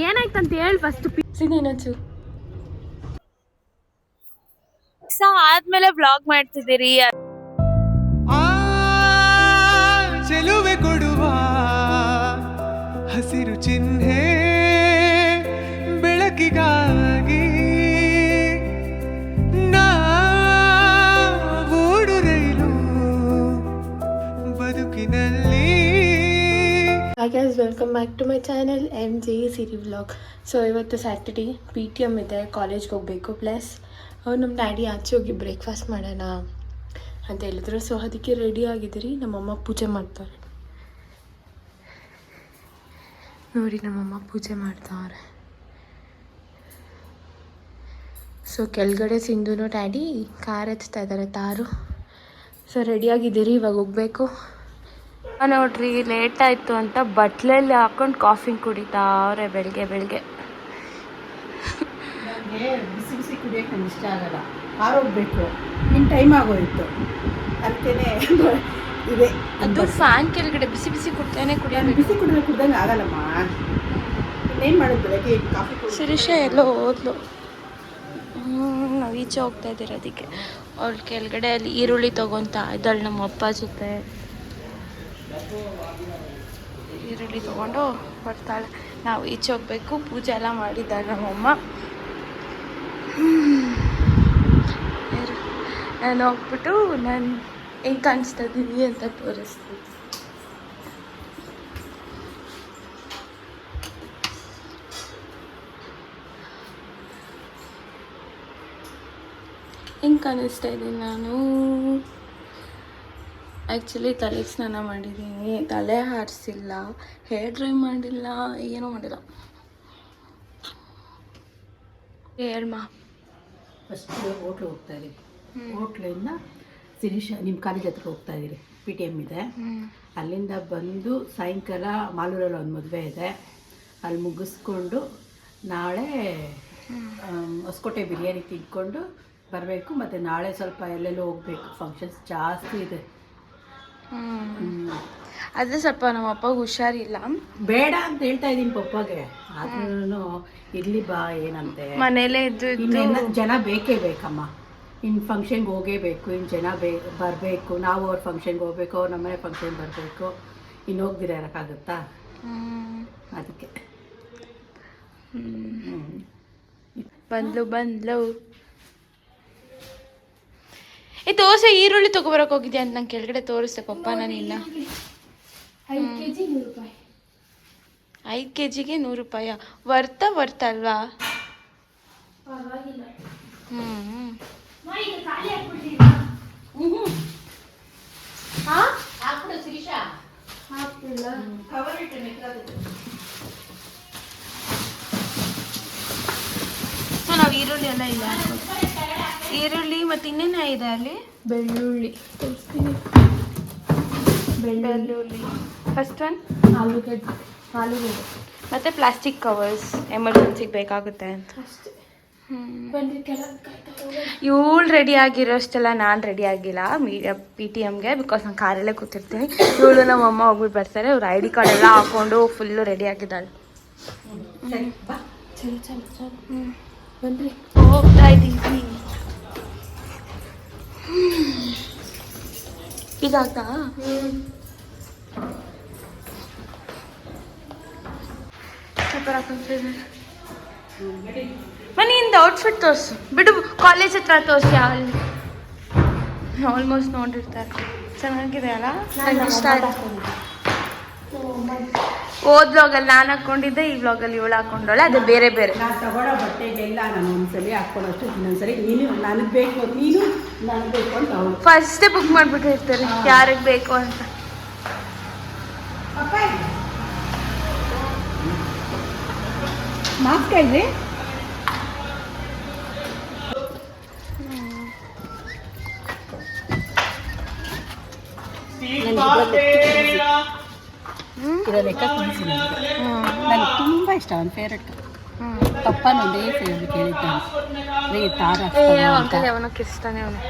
ಏನಾಯ್ತಂತ ಹೇಳಿ ಫಸ್ಟ್ ಇನ್ನೊಂಚು ಆದ್ಮೇಲೆ ಬ್ಲಾಗ್ ಮಾಡ್ತಿದ್ದೀರಿ. ಚೆಲುವೆ ಕೊಡುವ ಹಸಿರು ಚಿಹ್ನೆ ಬೆಳಕಿಗಾಗಿ ನಾವೋಡು ರೈಲು ಬದುಕಿನಲ್ಲಿ. Hi guys, welcome back to my channel MJ Siri vlog. So ಇವತ್ತು ಸ್ಯಾಟರ್ಡೇ PTM ಇದೆ, ಕಾಲೇಜ್ಗೆ ಹೋಗಬೇಕು. ಪ್ಲಸ್ ನಮ್ಮ ಡ್ಯಾಡಿ ಆಚೆ ಹೋಗಿ ಬ್ರೇಕ್ಫಾಸ್ಟ್ ಮಾಡೋಣ ಅಂತ ಹೇಳಿದ್ರು. ಸೊ ಅದಕ್ಕೆ ರೆಡಿ ಆಗಿದ್ದೀರಿ. ನಮ್ಮಮ್ಮ ಪೂಜೆ ಮಾಡ್ತಾರೆ ನೋಡಿ, ನಮ್ಮಮ್ಮ ಪೂಜೆ ಮಾಡ್ತಾವ್ರೆ. ಸೊ ಕೆಳಗಡೆ ಸಿಂಧುನು ಡ್ಯಾಡಿ ಕಾರ್ ಎತ್ತಾ ಇದ್ದಾರೆ, ತಾರು. ಸೊ ರೆಡಿಯಾಗಿದ್ದೀರಿ, ಇವಾಗ ಹೋಗ್ಬೇಕು. ನೋಡ್ರಿ ಲೇಟ್ ಆಯಿತು ಅಂತ ಬಟ್ಲಲ್ಲಿ ಹಾಕೊಂಡು ಕಾಫಿ ಕುಡಿತಾವ್ರೆ ಬೆಳಗ್ಗೆ ಬೆಳಗ್ಗೆ. ಬಿಸಿ ಬಿಸಿ ಕುಡಿಯೋಕೆ ನಂಗೆ ಇಷ್ಟ ಆಗಲ್ಲ, ಆರೋಗ್ಬೇಕು. ಇನ್ನು ಟೈಮ್ ಆಗೋಯ್ತು ಅದಕ್ಕೇನೆ ಇದೆ. ಅದು ಫ್ಯಾನ್ ಕೆಳಗಡೆ ಬಿಸಿ ಬಿಸಿ ಕುಡ್ತಾನೆ ಕುಡಿಯೋದು. ಬಿಸಿ ಕುಡ್ದಂಗೆ ಆಗಲ್ಲಮ್ಮ. ಇನ್ನೇನು ಮಾಡೋದು, ಬೆಳಗ್ಗೆ ಕಾಫಿ ಶಿರೀಷ ಎಲ್ಲೋ ಹೋದ್ಲು. ನಾವು ಈಚೆ ಹೋಗ್ತಾ ಇದ್ದೀರ, ಅದಕ್ಕೆ ಅವಳು ಕೆಳಗಡೆ ಅಲ್ಲಿ ಈರುಳ್ಳಿ ತೊಗೊತಾ ಇದ್ದಾಳೆ ನಮ್ಮ ಅಪ್ಪ ಜೊತೆ. ಈರುಳ್ಳಿ ತೊಗೊಂಡು ಬರ್ತಾಳೆ. ನಾವು ಈಚೆ ಹೋಗ್ಬೇಕು. ಪೂಜೆ ಎಲ್ಲ ಮಾಡಿದ್ದಾಳೆ ನಮ್ಮಮ್ಮ. ನಾನು ಹೋಗ್ಬಿಟ್ಟು ನಾನು ಹೆಂಗೆ ಕಾಣಿಸ್ತಾ ಇದ್ದೀನಿ ಅಂತ ತೋರಿಸ್ತೀನಿ. ಹೆಂಗೆ ಕಾಣಿಸ್ತಾ ಇದ್ದೀನಿ ನಾನು? ಆ್ಯಕ್ಚುಲಿ ತಲೆಗೆ ಸ್ನಾನ ಮಾಡಿದ್ದೀನಿ, ತಲೆ ಹಾರಿಸಿಲ್ಲ, ಹೇರ್ ಡ್ರೈ ಮಾಡಿಲ್ಲ, ಏನೂ ಮಾಡಿಲ್ಲ. ಹೇಳ್ಮ. ಫಸ್ಟ್ ಹೋಟ್ಲು ಹೋಗ್ತಾ ಇದ್ದೀವಿ. ಹೋಟ್ಲಿಂದ ಶಿರೀಷ ನಿಮ್ಮ ಕಾಲೇಜ್ ಹತ್ರ ಹೋಗ್ತಾ ಇದ್ದೀರಿ. PTM ಇದೆ. ಅಲ್ಲಿಂದ ಬಂದು ಸಾಯಂಕಾಲ ಮಾಲೂರಲ್ಲಿ ಒಂದು ಮದುವೆ ಇದೆ, ಅಲ್ಲಿ ಮುಗಿಸ್ಕೊಂಡು ನಾಳೆ ಹೊಸಕೋಟೆ ಬಿರಿಯಾನಿ ತಿನ್ಕೊಂಡು ಬರಬೇಕು. ಮತ್ತು ನಾಳೆ ಸ್ವಲ್ಪ ಎಲ್ಲೆಲ್ಲೋ ಹೋಗ್ಬೇಕು, ಫಂಕ್ಷನ್ಸ್ ಜಾಸ್ತಿ ಇದೆ. ಅದೇ ಸ್ವಲ್ಪ ನಮ್ಮ ಅಪ್ಪಗೆ ಹುಷಾರಿಲ್ಲ, ಬೇಡ ಅಂತ ಹೇಳ್ತಾ ಇದ್ದೀನಿ ಪಪ್ಪಗೆ. ಆದ್ರೂ ಇರ್ಲಿ ಬಾ, ಏನಂತೆ ಮನೇಲೇ ಇದ್ದು ಜನ ಬೇಕೇ ಬೇಕಮ್ಮ. ಇನ್ನು ಫಂಕ್ಷನ್ಗೆ ಹೋಗೇಬೇಕು, ಇನ್ನು ಜನ ಬರಬೇಕು. ನಾವು ಅವ್ರ ಫಂಕ್ಷನ್ಗೆ ಹೋಗ್ಬೇಕು, ಅವ್ರು ನಮ್ಮನೆ ಫಂಕ್ಷನ್ ಬರಬೇಕು. ಇನ್ನು ಹೋಗ್ದಿರ ಇರೋಕ್ಕಾಗುತ್ತಾ? ಅದಕ್ಕೆ ಬಂದ್ಲು. ಈ ದೋಸೆ ಈರುಳ್ಳಿ ತೊಗೊಬರಕ್ಕೆ ಹೋಗಿದ್ದೆ ಅಂತ ನಂಗೆ ಕೆಳಗಡೆ ತೋರಿಸ್ದೆ ಪಪ್ಪ. ನಾನಿಲ್ಲ. 5 kg 100 ರೂಪಾಯಿ. 5 kgಗೆ 100 ರೂಪಾಯಿ. ವರ್ತ ಅಲ್ವಾ? ನಾವು ಈರುಳ್ಳಿ ಎಲ್ಲ ಇಲ್ಲ. ಈರುಳ್ಳಿ ಮತ್ತು ಇನ್ನೇನ ಇದೆ ಅಲ್ಲಿ? ಬೆಳ್ಳುಳ್ಳಿ. ಫಸ್ಟ್ ಒನ್ ಆಲೂಗಡ್ಡೆ ಮತ್ತು ಪ್ಲಾಸ್ಟಿಕ್ ಕವರ್ಸ್ ಎಮರ್ಜೆನ್ಸಿಗೆ ಬೇಕಾಗುತ್ತೆ ಅಂತ. ಇವಳು ರೆಡಿ ಆಗಿರೋಷ್ಟೆಲ್ಲ ನಾನು ರೆಡಿ ಆಗಿಲ್ಲ PTMಗೆ, ಬಿಕಾಸ್ ನಾನು ಕಾರಲ್ಲೇ ಕೂತಿರ್ತೀನಿ. ಇವಳು ನಮ್ಮಮ್ಮ ಹೋಗ್ಬಿಟ್ಟು ಬರ್ತಾರೆ. ಅವ್ರು ID ಕಾರ್ಡ್ ಎಲ್ಲ ಹಾಕ್ಕೊಂಡು ಫುಲ್ಲು ರೆಡಿ ಆಗಿದ್ದಾಳೆ. ಹೋಗ್ತಾ ಇದ್ದೀವಿ. ಇದಾಗ್ತಾ ಮನೆಯಿಂದ ಔಟ್ಫಿಟ್ ತೋರಿಸು ಬಿಡು, ಕಾಲೇಜ್ ಹತ್ರ ತೋರಿಸಿ. ಅಲ್ಲಿ ಆಲ್ಮೋಸ್ಟ್ ನೋಡಿರ್ತಾರೆ. ಚೆನ್ನಾಗಿದೆ ಅಲ್ಲ? ನಂಗೆ ಇಷ್ಟ ಆಯ್ತು. ಓದ್ ವ್ಲಾಗಲ್ಲಿ ನಾನು ಹಾಕ್ಕೊಂಡಿದ್ದೆ, ಈ ವ್ಲಾಗಲ್ಲಿ ಇವಳು ಹಾಕ್ಕೊಂಡೋಳೆ. ಅದು ಬೇರೆ ಬೇರೆ. ನಾನು ತಗೊಳ್ಳೋ ಬಟ್ಟೆಗೆಲ್ಲ ನಾನು ಒಂದ್ಸಲಿ ಹಾಕ್ಕೊಳ್ಳೋಷ್ಟು, ಇನ್ನೊಂದ್ಸರಿ ನೀನು ನನಗೆ ಬೇಕು, ನೀನು ನನಗೆ ಬೇಕು ಅಂತ ಫಸ್ಟೇ ಬುಕ್ ಮಾಡಿಬಿಟ್ಟಿರ್ತಾರೆ ಯಾರಿಗೆ ಬೇಕು ಅಂತ. ಮಾಸ್ಕ್ ಇದ್ರಿ ಇರೋ ಲೆಕ್ಕ ತಿಳಿಸಿ. ನನಗೆ ತುಂಬ ಇಷ್ಟ, ಒಂದು ಫೇವ್ರೆಟ್. ಪಪ್ಪನ ಒಂದೇ ಫೇವ್ರೆಟ್ ಹೇಳಿದ್ದಾನೆ, ತಾರ ಅವನಕ್ಕೆ ಇಷ್ಟನೇ ಅವನು.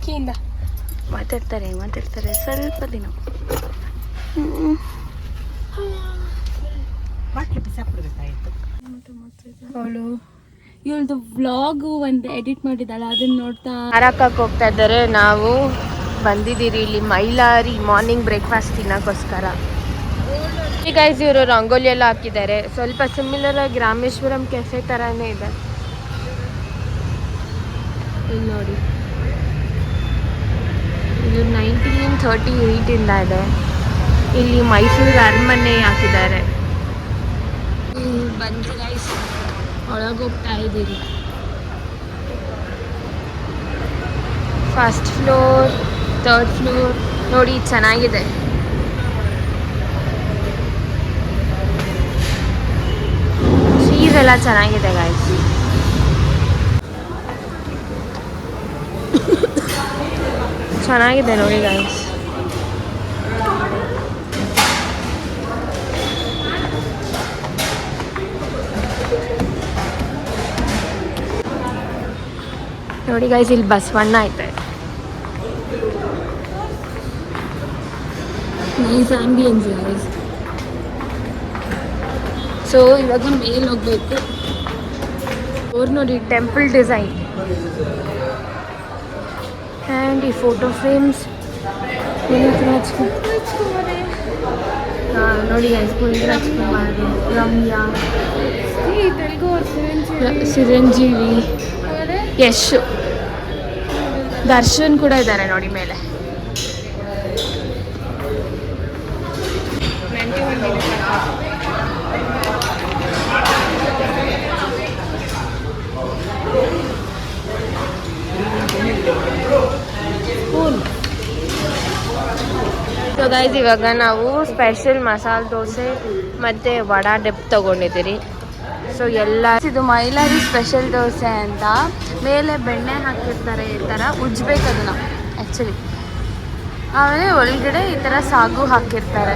ಕೀಂದ ಮಾತಾಡ್ತಾರೆ ಸ್ವಲ್ಪ ದಿನ. ಅವಳು ಇವಳ್ದು ವ್ಲಾಗು ಒಂದು ಎಡಿಟ್ ಮಾಡಿದ್ದಾಳೆ, ಅದನ್ನ ನೋಡ್ತಾ ಹಾರಕ್ಕೆ ಹೋಗ್ತಾ ಇದ್ದಾರೆ. ನಾವು ಬಂದಿದ್ದೀರಿ ಇಲ್ಲಿ ಮೈಲಾರಿ ಮಾರ್ನಿಂಗ್ ಬ್ರೇಕ್ಫಾಸ್ಟ್ ತಿನ್ನೋಕ್ಕೋಸ್ಕರ. ಗೈಸ್ ಇವರು ರಂಗೋಲಿ ಎಲ್ಲ ಹಾಕಿದ್ದಾರೆ, ಸ್ವಲ್ಪ ಸಿಮಿಲರ್ ಆಗಿ ರಾಮೇಶ್ವರಂ ಕೆಫೆ ಥರನೇ ಇದೆ. ಇಲ್ಲಿ ನೋಡಿ, ಇದು 1938 ಇದೆ. ಇಲ್ಲಿ ಮೈಸೂರು ಅರಮನೆ ಹಾಕಿದ್ದಾರೆ. ಬಂದು ಗೈಸ್ ಒಳಗೋಗ್ತಾ ಇದ್ದೀರಿ. ಫಸ್ಟ್ ಫ್ಲೋರ್, 3rd ಫ್ಲೋರ್ ನೋಡಿ, ಚೆನ್ನಾಗಿದೆ. ಚೀರೆಲ್ಲ ಚೆನ್ನಾಗಿದೆ ಗೈಸ್. ಚೆನ್ನಾಗಿದೆ ನೋಡಿ ಗೈಸ್. ನೋಡಿ ಗೈಸ್, ಇಲ್ಲಿ ಬಸವಣ್ಣ ಐತೆ. Nice ambience guys. ಸೊ ಇವಾಗ ಮೇಲೆ ಹೋಗ್ಬೇಕು. ಅವ್ರು ನೋಡಿ ಟೆಂಪಲ್ ಡಿಸೈನ್ ಆ್ಯಂಡ್ ಈ ಫೋಟೋ ಫ್ರೇಮ್ಸ್ ನೋಡಿ ಗೈಸ್. ಪುನೀತ್ ರಾಜ್ಕುಮಾರ್, ರಮ್ಯಾ, ಚಿರಂಜೀವಿ, ಯಶ್, ದರ್ಶನ್ ಕೂಡ ಇದ್ದಾರೆ ನೋಡಿ ಮೇಲೆ. ಸೊ ಗೈಸ್, ಇವಾಗ ನಾವು ಸ್ಪೆಷಲ್ ಮಸಾಲೆ ದೋಸೆ ಮತ್ತು ವಡಾ ಡಿಪ್ ತೊಗೊಂಡಿದ್ದೀರಿ. ಸೊ ಎಲ್ಲ ಇದು ಮೈಲಾರಿ ಸ್ಪೆಷಲ್ ದೋಸೆ ಅಂತ ಮೇಲೆ ಬೆಣ್ಣೆ ಹಾಕಿರ್ತಾರೆ, ಈ ಥರ ಉಜ್ಬೇಕು ಅದನ್ನು ಆ್ಯಕ್ಚುಲಿ. ಆಮೇಲೆ ಒಳಗಡೆ ಈ ಥರ ಸಾಗು ಹಾಕಿರ್ತಾರೆ.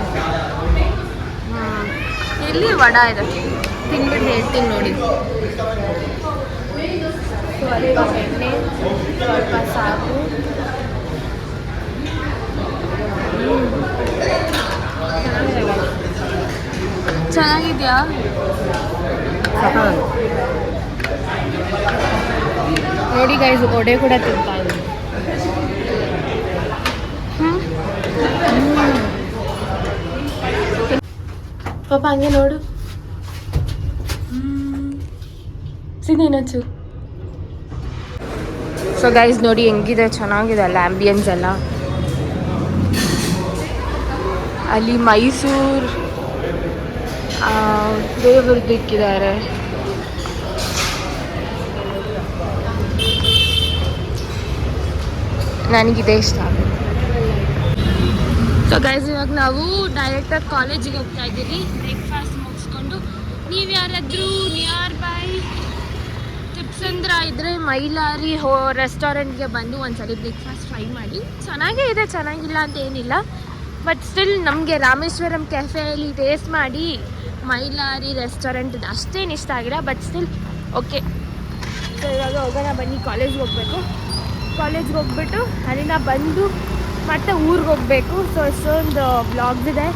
ಇಲ್ಲಿ ವಡಾ ಇದೆ, ತಿಂದ್ಬಿಟ್ಟು ಹೇಳ್ತೀನಿ ನೋಡಿ. ಸ್ವಲ್ಪ ಬೆಣ್ಣೆ, ಸ್ವಲ್ಪ ಸಾಗು. ಚೆನ್ನಾಗಿದ್ಯಾ? ನೋಡಿ ಗೈಸ್, ವಡೆ ಕೂಡ ತಿಂತಾ ಇದ್ದೀನಿ. ಪಾಪ ಹಂಗೆ ನೋಡು, ಸಿನೇನಚ್ಚು. ಸೊ ಗೈಸ್ ನೋಡಿ ಹೆಂಗಿದೆ, ಚೆನ್ನಾಗಿದೆ ಅಲ್ಲ ಆಂಬಿಯನ್ಸ್ ಎಲ್ಲ. ಅಲ್ಲಿ ಮೈಸೂರು ದೇವ್ರದ್ದು ಇಕ್ಕಿದ್ದಾರೆ. ನನಗಿದೆ ಇಷ್ಟ. ಸೊ ಗೈಸ್, ಇವಾಗ ನಾವು ಡೈರೆಕ್ಟಾಗಿ ಕಾಲೇಜಿಗೆ ಹೋಗ್ತಾ ಇದ್ದೀವಿ ಬ್ರೇಕ್ಫಾಸ್ಟ್ ಮುಗಿಸ್ಕೊಂಡು. ನೀವು ಯಾರಾದರೂ ನಿಯರ್ ಬೈ ತಿಪ್ಸಂದ್ರ ಇದ್ದರೆ ಮೈಲಾರಿ ರೆಸ್ಟೋರೆಂಟ್ಗೆ ಬಂದು ಒಂದ್ಸರಿ ಬ್ರೇಕ್ಫಾಸ್ಟ್ ಟ್ರೈ ಮಾಡಿ. ಚೆನ್ನಾಗೇ ಇದೆ, ಚೆನ್ನಾಗಿಲ್ಲ ಅಂತ ಏನಿಲ್ಲ. ಬಟ್ ಸ್ಟಿಲ್ ನಮಗೆ ರಾಮೇಶ್ವರಂ ಕೆಫೆಯಲ್ಲಿ ಟೇಸ್ಟ್ ಮಾಡಿ ಮೈಲಾರಿ ರೆಸ್ಟೋರೆಂಟ್ ಅಷ್ಟೇನು ಇಷ್ಟ ಆಗಿಲ್ಲ, ಬಟ್ ಸ್ಟಿಲ್ ಓಕೆ. ಸೊ ಇವಾಗ ಹೋಗೋಣ ಬನ್ನಿ, ಕಾಲೇಜ್ಗೆ ಹೋಗಬೇಕು. ಕಾಲೇಜ್ಗೆ ಹೋಗ್ಬಿಟ್ಟು ಅಲ್ಲಿಂದ ಬಂದು ಮತ್ತೆ ಊರಿಗೆ ಹೋಗಬೇಕು. ಸೊ ಎಷ್ಟೊಂದು ಬ್ಲಾಗ್ಸ್ ಇದೆ,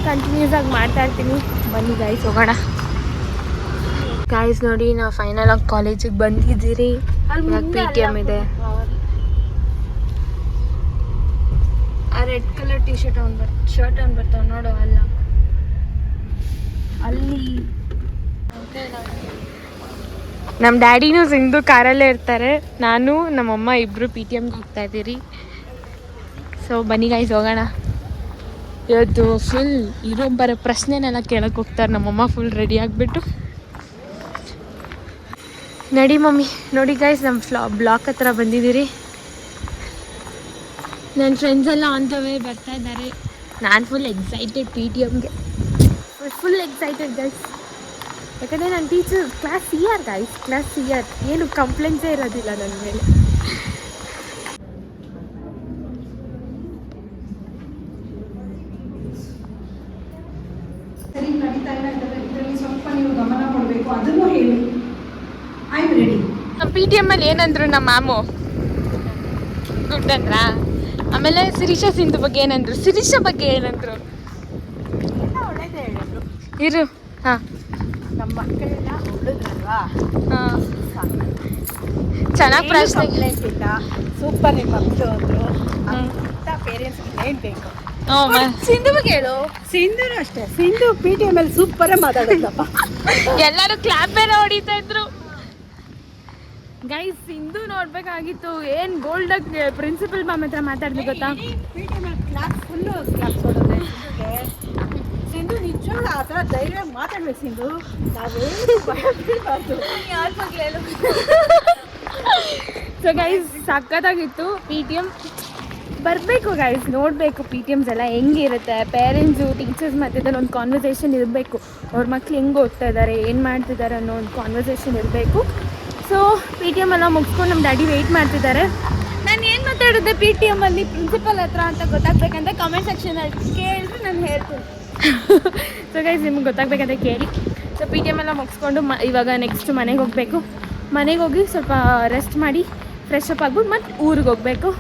ಕಂಟಿನ್ಯೂಸ್ ಆಗಿ ಮಾಡ್ತಾ ಇರ್ತೀನಿ. ಬನ್ನಿ ಗೈಸ್ ಹೋಗೋಣ. ಗೈಸ್ ನೋಡಿ, ನಾವು ಫೈನಲ್ ಆಗಿ ಕಾಲೇಜಿಗೆ ಬಂದಿದ್ದೀರಿ. PTM ಇದೆ. ಆ red colour T shirt shirt ಬರ್ತಾವ ನೋಡು, ಅಲ್ಲ ಅಲ್ಲಿ. ನಮ್ಮ ಡ್ಯಾಡಿನೂ ಸಿಂಧು ಕಾರಲ್ಲೇ ಇರ್ತಾರೆ, ನಾನು ನಮ್ಮಮ್ಮ ಇಬ್ಬರು PTMಗೆ ಹೋಗ್ತಾ ಇದ್ದೀರಿ. ಸೊ ಬನ್ನಿ ಗೈಸ್ ಹೋಗೋಣ. ಇವತ್ತು ಫುಲ್ ಇರೋ ಪ್ರಶ್ನೆನೆಲ್ಲ ಕೇಳಕ್ಕೆ ಹೋಗ್ತಾರೆ ನಮ್ಮಮ್ಮ, ಫುಲ್ ರೆಡಿ ಆಗಿಬಿಟ್ಟು. ನಡಿ ಮಮ್ಮಿ. ನೋಡಿ ಗೈಸ್, ನಮ್ಮ ಬ್ಲಾಕ್ ಹತ್ರ ಬಂದಿದ್ದೀರಿ. ನನ್ನ ಫ್ರೆಂಡ್ಸ್ ಎಲ್ಲ ಆನ್ ದ ವೇ ಬರ್ತಾ ಇದ್ದಾರೆ. ನಾನು ಫುಲ್ ಎಕ್ಸೈಟೆಡ್ PTMಗೆ, ಫುಲ್ ಎಕ್ಸೈಟೆಡ್ ಗೈಸ್. ಯಾಕಂದರೆ ನನ್ನ teacher class CR guys, class CR, ಏನು ಕಂಪ್ಲೇಂಟ್ಸೇ ಇರೋದಿಲ್ಲ ನನ್ನ ಮೇಲೆ. ಸರಿ ನಡೀತಾ ಇದರಲ್ಲಿ ಸ್ವಲ್ಪ ನೀವು ಗಮನ ಕೊಡಬೇಕು, ಅದನ್ನು ಹೇಳಿ. I am ready. ನಮ್ಮ PTM ಅಲ್ಲಿ ಏನಂದ್ರು ನಮ್ಮ ಮ್ಯಾಮು? ಗುಡ್ ಅಂದ್ರಾ? ಆಮೇಲೆ ಶಿರೀಷಾ ಸಿಂಧು ಬಗ್ಗೆ ಏನಂದ್ರು, ಶಿರೀಷಾ ಬಗ್ಗೆ ಏನಂದ್ರು? ಒಳ್ಳೇದೇ ಹೇಳಿದ್ರು. ಇರು. ಹಾ, ನಮ್ಮ ಮಕ್ಕಳನ್ನ ಹೊಗಳಿದ್ರಲ್ವಾ, ಚೆನ್ನಾಗಿ ಪ್ರಶ್ನೆ. ಕಂಪ್ಲೇಂಟ್ ಇಲ್ಲ, ಸೂಪರ್ ನಿಮ್ಮ ಮಕ್ಕಳು ಅಂದರು. ಅಂತ ಪೇರೆಂಟ್ಸ್ಗೆ ಹೇಳ್ಬೇಕು. ಸಿಂಧು ಬಗ್ಗೆ ಹೇಳು. ಸಿಂಧುನು ಅಷ್ಟೇ, ಸಿಂಧು PTM ಅಲ್ಲಿ ಸೂಪರೇ ಮಾತಾಡೋದಪ್ಪ. ಎಲ್ಲರೂ ಕ್ಲಾಪ್ ಬೇರೆ ಹೊಡಿತಾ ಇದ್ರು. ಗೈಸ್, ಸಿಂಧು ನೋಡ್ಬೇಕಾಗಿತ್ತು. ಏನ್ ಗೋಲ್ಡ್ ಪ್ರಿನ್ಸಿಪಲ್ ಮ್ಯಾಮ್ ಹತ್ರ ಮಾತಾಡ್ಲಿ ಗೊತ್ತಾ? PTM ಅಲ್ಲಿ ಕ್ಲಾಸ್ ಫುಲ್ಲು ಕ್ಲಾಸ್ ಕೊಡೋದೆ ಸಿಂಧುಗೆ. ಸಿಂಧು ನಿಜವಾಗ್ಲೂ ಆ ಥರ ಧೈರ್ಯವಾಗಿ ಮಾತಾಡ್ಬೇಕು ಸಿಂಧು. ನಾವೇನು ಬೀಳ್ಬಾರ್ದು. ಯಾರ ಬಗ್ಗೆ ಹೇಳು. ಸೊ ಗೈಸ್, ಸಖತ್ತಾಗಿತ್ತು. PTM ಬರಬೇಕು ಗೈಸ್, ನೋಡಬೇಕು PTMs ಎಲ್ಲ ಹೆಂಗಿರುತ್ತೆ. ಪೇರೆಂಟ್ಸು ಟೀಚರ್ಸ್ ಮಧ್ಯದಲ್ಲಿ ಒಂದು ಕಾನ್ವರ್ಸೇಷನ್ ಇರಬೇಕು. ಅವ್ರ ಮಕ್ಳು ಹೆಂಗೆ ಓದ್ತಾ ಇದ್ದಾರೆ, ಏನು ಮಾಡ್ತಿದ್ದಾರೆ ಅನ್ನೋ ಒಂದು ಕಾನ್ವರ್ಸೇಷನ್ ಇರಬೇಕು. ಸೊ PTM ಎಲ್ಲ ಮುಗಿಸ್ಕೊಂಡು ನಮ್ಮ ಡ್ಯಾಡಿ ವೆಯ್ಟ್ ಮಾಡ್ತಿದ್ದಾರೆ. ನಾನು ಏನು ಮಾತಾಡಿದ್ದೆ PTM ಅಲ್ಲಿ ಪ್ರಿನ್ಸಿಪಲ್ ಹತ್ರ ಅಂತ ಗೊತ್ತಾಗ್ಬೇಕಂತ ಕಮೆಂಟ್ ಸೆಕ್ಷನಲ್ಲಿ ಕೇಳಿದ್ರೆ ನಾನು ಹೇಳ್ತೀನಿ. ಸೊ ಗೈಸ್, ನಿಮ್ಗೆ ಗೊತ್ತಾಗಬೇಕಂತ ಕೇಳಿ. ಸೊ PTM ಎಲ್ಲ ಮುಗಿಸ್ಕೊಂಡು ಇವಾಗ ನೆಕ್ಸ್ಟ್ ಮನೆಗೆ ಹೋಗಬೇಕು. ಮನೆಗೆ ಹೋಗಿ ಸ್ವಲ್ಪ ರೆಸ್ಟ್ ಮಾಡಿ ಫ್ರೆಶ್ ಅಪ್ ಆಗ್ಬಿಟ್ಟು ಮತ್ತೆ ಊರಿಗೆ ಹೋಗಬೇಕು.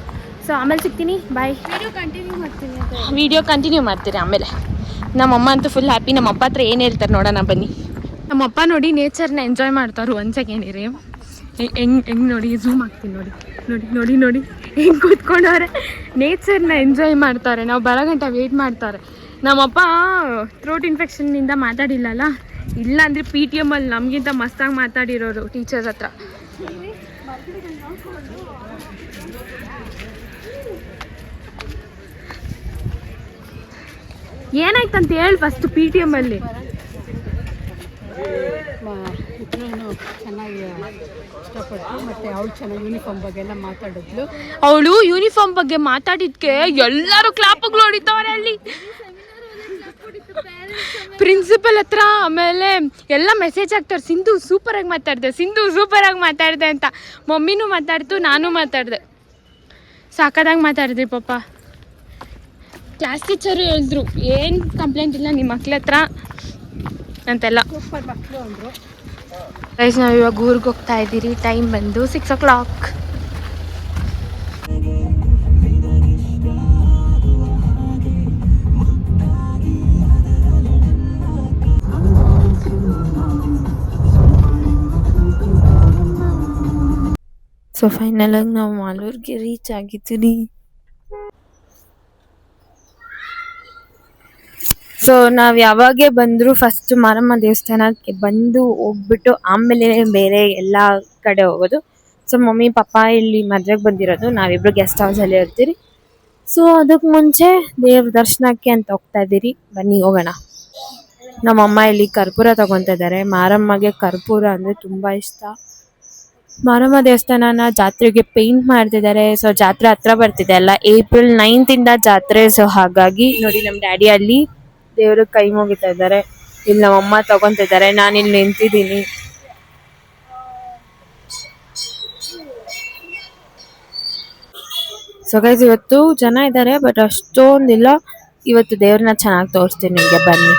ಸೊ ಆಮೇಲೆ ಸಿಗ್ತೀನಿ, ಬಾಯ್. ವಿಡಿಯೋ ಕಂಟಿನ್ಯೂ ಮಾಡ್ತೀರಿ ಆಮೇಲೆ. ನಮ್ಮಮ್ಮ ಅಂತೂ ಫುಲ್ ಹ್ಯಾಪಿ. ನಮ್ಮಪ್ಪ ಹತ್ರ ಏನು ಹೇಳ್ತಾರೆ ನೋಡೋಣ ಬನ್ನಿ. ನಮ್ಮಪ್ಪ ನೋಡಿ ನೇಚರ್ನ ಎಂಜಾಯ್ ಮಾಡ್ತಾರೆ. ಒಂದು ಸೆಕೆಂಡ್ ಇರಿ, ಹೆಂಗೆ ನೋಡಿ ಝೂಮ್ ಆಗ್ತೀನಿ. ನೋಡಿ ನೋಡಿ ನೋಡಿ ನೋಡಿ ಹೆಂಗೆ ಕೂತ್ಕೊಂಡವ್ರೆ, ನೇಚರ್ನ ಎಂಜಾಯ್ ಮಾಡ್ತಾರೆ. ನಾವು ಬರೋ ಗಂಟೆ ವೆಯ್ಟ್ ಮಾಡ್ತಾರೆ. ನಮ್ಮಪ್ಪ ಥ್ರೋಟ್ ಇನ್ಫೆಕ್ಷನ್ನಿಂದ ಮಾತಾಡಿಲ್ಲಲ್ಲ, ಇಲ್ಲ ಅಂದರೆ PTM ಅಲ್ಲಿ ನಮಗಿಂತ ಮಸ್ತಾಗಿ ಮಾತಾಡಿರೋರು ಟೀಚರ್ಸ್ ಹತ್ರ. ಏನಾಯ್ತಂತ ಹೇಳಿ ಫಸ್ಟ್ PTM ಅಲ್ಲಿ. ಚೆನ್ನಾಗಿ ಇಷ್ಟಪಟ್ಟು, ಮತ್ತು ಅವಳು ಚೆನ್ನಾಗಿ ಯೂನಿಫಾರ್ಮ್ ಬಗ್ಗೆ ಎಲ್ಲ ಮಾತಾಡಿದ್ಲು. ಅವಳು ಯೂನಿಫಾರ್ಮ್ ಬಗ್ಗೆ ಮಾತಾಡಿದ್ಕೆ ಎಲ್ಲರೂ ಕ್ಲಾಪ್ಗಳು ಹೊಡಿತವ್ರೆ ಅಲ್ಲಿ ಪ್ರಿನ್ಸಿಪಲ್ ಹತ್ರ. ಆಮೇಲೆ ಎಲ್ಲ ಮೆಸೇಜ್ ಹಾಕ್ತಾರೆ, ಸಿಂಧು ಸೂಪರಾಗಿ ಮಾತಾಡಿದೆ, ಸಿಂಧು ಸೂಪರಾಗಿ ಮಾತಾಡಿದೆ ಅಂತ. ಮಮ್ಮಿನೂ ಮಾತಾಡ್ತು, ನಾನು ಮಾತಾಡಿದೆ. ಸಾಕಾದಾಗಿ ಮಾತಾಡಿದ್ರಿ ಪಾಪ. ಕ್ಲಾಸ್ ಟೀಚರು ಹೇಳಿದ್ರು, ಏನು ಕಂಪ್ಲೇಂಟ್ ಇಲ್ಲ ನಿಮ್ಮ ಮಕ್ಳ ಹತ್ರ ಅಂತೆಲ್ಲ. ಸೂಪರ್ ಮಕ್ಕಳು ಅಂದರು. ಗೈಸ್, ನಾವು ಇವಾಗ ಊರಿಗೆ ಹೋಗ್ತಾ ಇದ್ದೀರಿ. ಟೈಮ್ ಬಂದು 6 o'clock. ಸೊ ಫೈನಲಾಗಿ ನಾವು ಮಾಲೂರಿಗೆ ರೀಚ್ ಆಗಿದ್ದೀರಿ. ಸೊ ನಾವು ಯಾವಾಗೇ ಬಂದರೂ ಫಸ್ಟ್ ಮಾರಮ್ಮ ದೇವಸ್ಥಾನಕ್ಕೆ ಬಂದು ಹೋಗ್ಬಿಟ್ಟು ಆಮೇಲೆ ಬೇರೆ ಎಲ್ಲ ಕಡೆ ಹೋಗೋದು. ಸೊ ಮಮ್ಮಿ ಪಾಪ ಇಲ್ಲಿ ಮದುವೆಗೆ ಬಂದಿರೋದು, ನಾವಿಬ್ಬರು ಗೆಸ್ಟ್ ಹೌಸಲ್ಲಿ ಇರ್ತೀರಿ. ಸೊ ಅದಕ್ಕೆ ಮುಂಚೆ ದೇವ್ರ ದರ್ಶನಕ್ಕೆ ಅಂತ ಹೋಗ್ತಾ ಇದ್ದೀರಿ. ಬನ್ನಿ ಹೋಗೋಣ. ನಮ್ಮಮ್ಮ ಇಲ್ಲಿ ಕರ್ಪೂರ ತಗೊತಾ ಇದ್ದಾರೆ. ಮಾರಮ್ಮಗೆ ಕರ್ಪೂರ ಅಂದರೆ ತುಂಬ ಇಷ್ಟ. ಮಾರಮ್ಮ ದೇವಸ್ಥಾನನ ಜಾತ್ರೆಗೆ ಪೇಂಟ್ ಮಾಡ್ತಿದ್ದಾರೆ. ಸೊ ಜಾತ್ರೆ ಹತ್ರ ಬರ್ತಿದೆ ಅಲ್ಲ, April 9th ಜಾತ್ರೆ. ಸೊ ಹಾಗಾಗಿ ನೋಡಿ, ನಮ್ಮ ಡ್ಯಾಡಿ ಅಲ್ಲಿ ದೇವ್ರಿಗೆ ಕೈ ಮುಗಿತಾ ಇದ್ದಾರೆ. ಇಲ್ಲಿ ನಮ್ಮಮ್ಮ ತಗೊಂತಿದ್ದಾರೆ, ನಾನು ಇಲ್ಲಿ ನಿಂತಿದ್ದೀನಿ. ಸೊ ಗೈಸ್, ಇವತ್ತು ಜನ ಇದ್ದಾರೆ ಬಟ್ ಅಷ್ಟೊಂದಿಲ್ಲ. ಇವತ್ತು ದೇವ್ರನ್ನ ಚೆನ್ನಾಗಿ ತೋರಿಸ್ತೀನಿ ನಿಮಗೆ, ಬನ್ನಿ.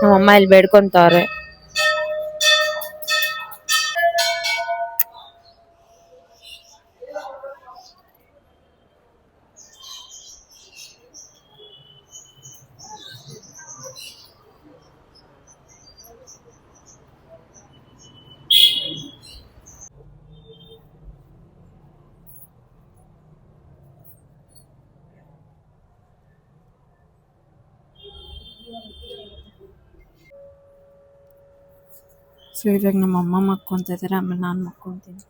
ನಮ್ಮಮ್ಮ ಇಲ್ಲಿ ಬೇಡ್ಕೊಂತವ್ರೆ. ಸೊ ಇವಾಗ ನಮ್ಮ ಅಮ್ಮ ಮಕ್ಕೊಂತ ಇದ್ದಾರೆ, ಆಮೇಲೆ ನಾನು ಮಕ್ಕೊತೀನಿ.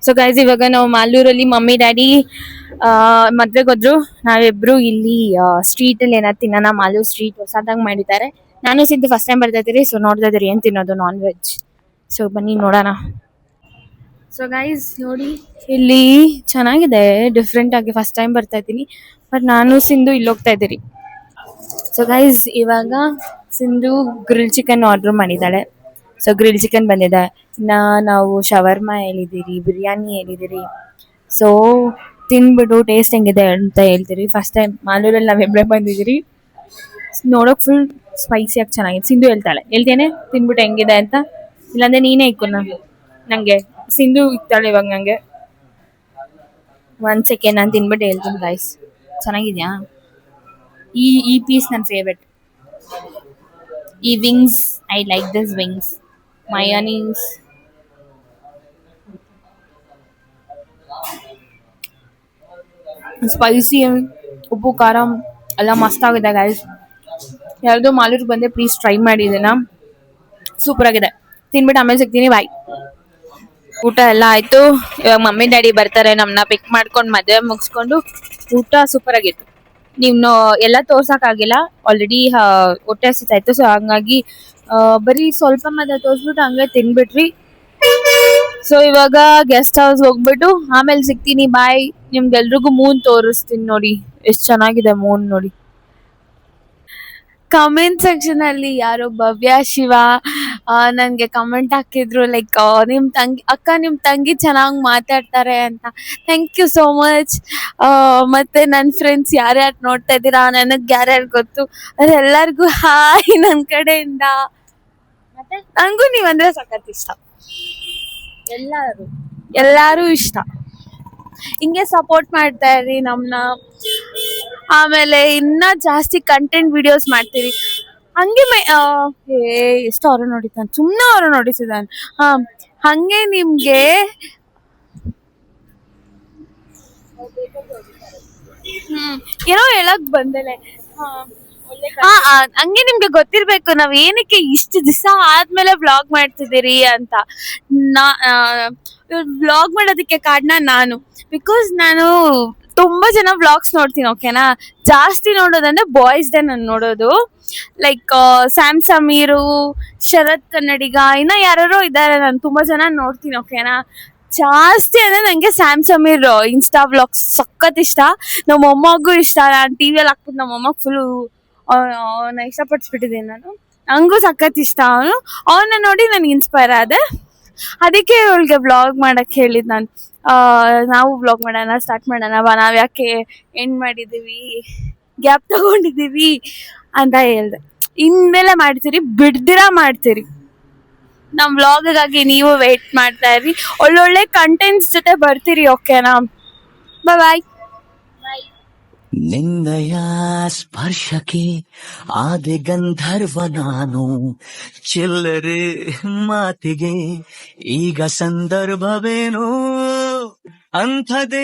ಸೊ ಗೈಸ್, ಇವಾಗ ನಾವು ಮಾಲೂರಲ್ಲಿ ಮಮ್ಮಿ ಡ್ಯಾಡಿ ಮದ್ವೆಗೆ ಹೋದ್ರು. ನಾವಿಬ್ರು ಇಲ್ಲಿ ಸ್ಟ್ರೀಟಲ್ಲಿ ಏನಾದ್ರು ತಿನ್ನೋಣ. ಮಾಲೂರು ಸ್ಟ್ರೀಟ್ ಹೊಸದಾಗಿ ಮಾಡಿದ್ದಾರೆ. ನಾನು ಸಿದ್ದು ಫಸ್ಟ್ ಟೈಮ್ ಬರ್ತಾ ಇದ್ದೀರಿ. ಸೊ ನೋಡ್ತಾ ಇದ್ದೀರಿ ಏನು ತಿನ್ನೋದು, ನಾನ್ ವೆಜ್. ಸೊ ಬನ್ನಿ ನೋಡೋಣ. ಸೊ ಗೈಸ್ ನೋಡಿ, ಇಲ್ಲಿ ಚೆನ್ನಾಗಿದೆ, ಡಿಫ್ರೆಂಟ್ ಆಗಿ. ಫಸ್ಟ್ ಟೈಮ್ ಬರ್ತಾ ಇದ್ದೀನಿ. ಬಟ್ ನಾನು ಸಿಂಧು ಇಲ್ಲಿ ಹೋಗ್ತಾ ಇದ್ದೀರಿ. ಸೊ ಗೈಸ್, ಇವಾಗ ಸಿಂಧು ಗ್ರಿಲ್ ಚಿಕನ್ ಆರ್ಡರ್ ಮಾಡಿದ್ದಾಳೆ. ಸೊ ಗ್ರಿಲ್ ಚಿಕನ್ ಬಂದಿದೆ. ನಾವು ಶವರ್ಮ ಹೇಳಿದ್ದೀರಿ, ಬಿರಿಯಾನಿ ಹೇಳಿದ್ದೀರಿ. ಸೊ ತಿಂದ್ಬಿಟ್ಟು ಟೇಸ್ಟ್ ಹೆಂಗಿದೆ ಅಂತ ಹೇಳ್ತೀರಿ. ಫಸ್ಟ್ ಟೈಮ್ ಮಾಲೂರಲ್ಲಿ ನಾವಿಬ್ಬರೇ ಬಂದಿದ್ದೀರಿ. ನೋಡೋಕೆ ಫುಲ್ ಸ್ಪೈಸಿಯಾಗಿ ಚೆನ್ನಾಗಿದೆ. ಸಿಂಧು ಹೇಳ್ತೇನೆ ತಿನ್ಬಿಟ್ಟು ಹೆಂಗಿದೆ ಅಂತ, ಇಲ್ಲಾಂದ್ರೆ ನೀನೇ ಇಕ್ಕು ನಂಗೆ. ಸಿಂಧು ಇಕ್ತಾಳೆ ಇವಾಗ ನಂಗೆ. 1 ಸೆಕೆಂಡ್ ನಾನು ತಿನ್ಬಿಟ್ಟು ಹೇಳ್ತೀನಿ ಗೈಸ್. ಚೆನ್ನಾಗಿದ್ಯಾ? ಈ ಪೀಸ್ ನನ್ನ ಫೇವ್ರೆಟ್. ಈ wings, I like this wings. Mayonnaise. Spicy, ಉಪ್ಪು ಖಾರ ಎಲ್ಲ ಮಸ್ತಾಗಿದೆ ಗೈಸ್. ಯಾರ್ದೋ ಮಾಲೂರಿಗೆ ಬಂದೆ, ಪ್ಲೀಸ್ ಟ್ರೈ ಮಾಡಿ ಇದನ್ನ, ಸೂಪರ್ ಆಗಿದೆ. ತಿನ್ಬಿಟ್ಟು ಆಮೇಲೆ ಸಿಗ್ತೀನಿ, ಬಾಯ್. ಊಟ ಎಲ್ಲ ಆಯ್ತು. ಇವಾಗ ಮಮ್ಮಿ ಡ್ಯಾಡಿ ಬರ್ತಾರೆ ನಮ್ಮನ್ನ ಪಿಕ್ ಮಾಡ್ಕೊಂಡು, ಮದುವೆ ಮುಗಿಸ್ಕೊಂಡು. ಊಟ ಸೂಪರ್ ಆಗಿತ್ತು. ನೀವು ಎಲ್ಲ ತೋರ್ಸಕ್ಕಾಗಿಲ್ಲ, ಆಲ್ರೆಡಿ ಹೊಟ್ಟೆ ಹಸಿತಾಯ್ತು. ಸೊ ಹಂಗಾಗಿ ಬರೀ ಸ್ವಲ್ಪ ಮದ ತೋರಿಸ್ಬಿಟ್ಟು ಹಂಗೆ ತಿನ್ಬಿಟ್ರಿ. ಸೊ ಇವಾಗ ಗೆಸ್ಟ್ ಹೌಸ್ ಹೋಗ್ಬಿಟ್ಟು ಆಮೇಲೆ ಸಿಗ್ತೀನಿ, ಬಾಯ್. ನಿಮ್ಗೆಲ್ರಿಗೂ ಮೂನ್ ತೋರಿಸ್ತೀನಿ ನೋಡಿ, ಎಷ್ಟು ಚೆನ್ನಾಗಿದೆ ಮೂನ್ ನೋಡಿ. ಕಮೆಂಟ್ ಸೆಕ್ಷನ್ ಅಲ್ಲಿ ಯಾರೋ ಭವ್ಯ ಶಿವ ನನಗೆ ಕಮೆಂಟ್ ಹಾಕಿದ್ರು, ಲೈಕ್ ನಿಮ್ಮ ತಂಗಿ ಚೆನ್ನಾಗಿ ಮಾತಾಡ್ತಾರೆ ಅಂತ. Thank you so much. ಮತ್ತೆ ನನ್ನ ಫ್ರೆಂಡ್ಸ್ ಯಾರ್ಯಾರು ನೋಡ್ತಾ ಇದ್ದೀರಾ, ನನಗೆ ಯಾರ್ಯಾರು ಗೊತ್ತು ಅದೆಲ್ಲರಿಗೂ ಹಾಯ್ ನನ್ನ ಕಡೆಯಿಂದ. ಮತ್ತೆ ನನಗೂ ನೀವಂದ್ರೆ ಸಖತ್ ಇಷ್ಟ, ಎಲ್ಲರೂ ಇಷ್ಟ. ಹಿಂಗೆ ಸಪೋರ್ಟ್ ಮಾಡ್ತಾ ಇರಿ ನಮ್ಮನ್ನ. ಆಮೇಲೆ ಇನ್ನ ಜಾಸ್ತಿ ಕಂಟೆಂಟ್ ವಿಡಿಯೋಸ್ ಮಾಡ್ತೀರಿ ಹಂಗೆ. ಎಷ್ಟು ಅವ್ರು ನೋಡಿದ್ದಾನೆ, ಸುಮ್ಮನೆ ಅವರು ನೋಡಿಸಿದ್ದಾನೆ. ಹಂಗೆ ನಿಮ್ಗೆ ಏನೋ ಹೇಳಕ್ ಬಂದಲೆ. ಹಂಗೆ ನಿಮ್ಗೆ ಗೊತ್ತಿರ್ಬೇಕು ನಾವ್ ಏನಕ್ಕೆ ಇಷ್ಟು ದಿವಸ ಆದ್ಮೇಲೆ ವ್ಲಾಗ್ ಮಾಡ್ತಿದ್ದೀರಿ ಅಂತ. ವ್ಲಾಗ್ ಮಾಡೋದಕ್ಕೆ ಕಾರಣ ನಾನು, ಬಿಕಾಸ್ ನಾನು ತುಂಬಾ ಜನ ವ್ಲಾಗ್ಸ್ ನೋಡ್ತೀನಿ, ಓಕೆನಾ. ಜಾಸ್ತಿ ನೋಡೋದಂದ್ರೆ ಬಾಯ್ಸ್ದೇ ನಾನು ನೋಡೋದು. ಲೈಕ್ ಸ್ಯಾಮ್ ಸಮೀರು, ಶರತ್ ಕನ್ನಡಿಗ, ಇನ್ನ ಯಾರೋ ಇದ್ದಾರೆ, ನಾನು ತುಂಬಾ ಜನ ನೋಡ್ತೀನಿ, ಓಕೆನಾ. ಜಾಸ್ತಿ ಅಂದ್ರೆ ನಂಗೆ ಸ್ಯಾಮ್ ಸಮೀರ್ ಇನ್ಸ್ಟಾ ವ್ಲಾಗ್ಸ್ ಸಖತ್ ಇಷ್ಟ. ನಮ್ಮ ಮೊಮ್ಮಗೂ ಇಷ್ಟ. ನಾನು ಟಿವಿಯಲ್ಲಿ ಹಾಕ್ಬಿಟ್ಟು ನಮ್ಮ ಮೊಮ್ಮಗ್ ಫುಲ್ ಅವನ್ನ ಇಷ್ಟಪಡಿಸ್ಬಿಟ್ಟಿದ್ದೀನಿ ನಾನು. ನಂಗೂ ಸಖತ್ ಇಷ್ಟ ಅವನು. ಅವನ್ನ ನೋಡಿ ನನಗೆ ಇನ್ಸ್ಪೈರ್ ಆದೆ. ಅದಕ್ಕೆ ಅವಳಿಗೆ ವ್ಲಾಗ್ ಮಾಡಕ್ಕೆ ಹೇಳಿದ್ ನಾನು. ನಾವು ವ್ಲಾಗ್ ಮಾಡೋಣ, ಸ್ಟಾರ್ಟ್ ಮಾಡೋಣ ಬಾ, ನಾವು ಯಾಕೆ ಎಂಡ್ ಮಾಡಿದ್ದೀವಿ, ಗ್ಯಾಪ್ ತಗೊಂಡಿದ್ದೀವಿ ಅಂತ ಹೇಳ್ದೆ. ಇನ್ಮೇಲೆ ಮಾಡ್ತೀರಿ, ಬಿಡ್ದಿರಾ ಮಾಡ್ತೀರಿ. ನಮ್ಮ ವ್ಲಾಗಾಗಿ ನೀವು ವೇಟ್ ಮಾಡ್ತಾ ಇರಿ, ಒಳ್ಳೊಳ್ಳೆ ಕಂಟೆಂಟ್ಸ್ ಜೊತೆ ಬರ್ತೀರಿ, ಓಕೆನಾ. ಬಾಯ್. ನಿನ್ನಯ ಸ್ಪರ್ಶಕ್ಕೆ ಆದೆ ಗಂಧರ್ವ ನಾನು, ಚಿಲ್ಲರೆ ಮಾತಿಗೆ ಈಗ ಸಂದರ್ಭವೇನೋ ಅಂಥದೇ